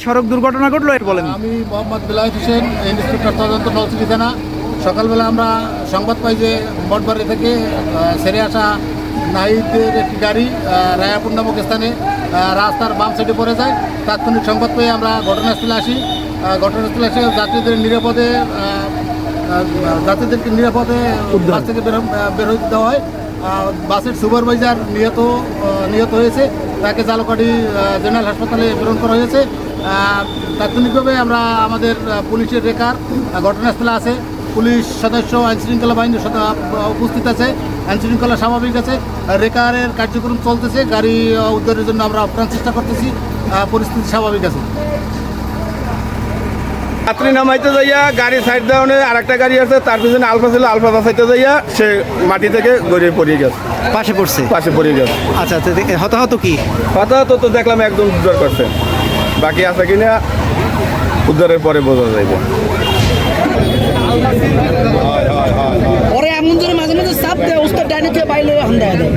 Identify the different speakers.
Speaker 1: সড়ক দুর্ঘটনা ঘটলো এর বলেন।
Speaker 2: আমি মোহাম্মদ বেলায়েত হোসেন, ইন্সপেক্টর তদন্ত নলছিটি থানা। সকালবেলা আমরা সংবাদ পাই যে মঠবাড়ি থেকে ছেড়ে আসা নাহিদের একটি গাড়ি রায়াপুর নামক স্থানে রাস্তার বাম সাইডে পড়ে যায়। তাৎক্ষণিক সংবাদ পেয়ে আমরা ঘটনাস্থলে আসি। ঘটনাস্থলে এসে যাত্রীদেরকে নিরাপদে বাস থেকে বের হতে দেওয়া হয়। বাসের সুপারভাইজার নিহত হয়েছে, তাকে জালকাঠি জেনারেল হাসপাতালে প্রেরণ করা হয়েছে। তাৎক্ষণিকভাবে আমরা আমাদের পুলিশের রেকার ঘটনাস্থলে আছে, পুলিশ সদস্য আইনশৃঙ্খলা বাহিনীর উপস্থিত আছে, আইনশৃঙ্খলা স্বাভাবিক আছে, রেকারের কার্যক্রম চলতেছে। গাড়ি উদ্ধারের জন্য আমরা আপ্রাণ চেষ্টা করতেছি, পরিস্থিতি স্বাভাবিক আছে।
Speaker 3: যাত্রী নামাইতে যাইয়া গাড়ি সাইড ডাউনে আর একটা গাড়ি আছে, তার পিছনে আলফা ছিল, আলফা বাঁচাইতে যাইয়া সে মাটি থেকে গড়িয়ে পড়িয়ে গেছে,
Speaker 1: পাশে
Speaker 3: পড়ে গেছে।
Speaker 1: আচ্ছা আচ্ছা, হতাহত কি?
Speaker 3: হতাহত তো দেখলাম একদম উদ্ধার করছে, বাকি আছে কিনা উদ্ধারের পরে বোঝা যাইবে।
Speaker 4: ওরে এমন জোরে মাঝে মাঝে চাপ দেয়, ওস্তাদ ডাইনে থেকে বাইরে হান্দা দেয়।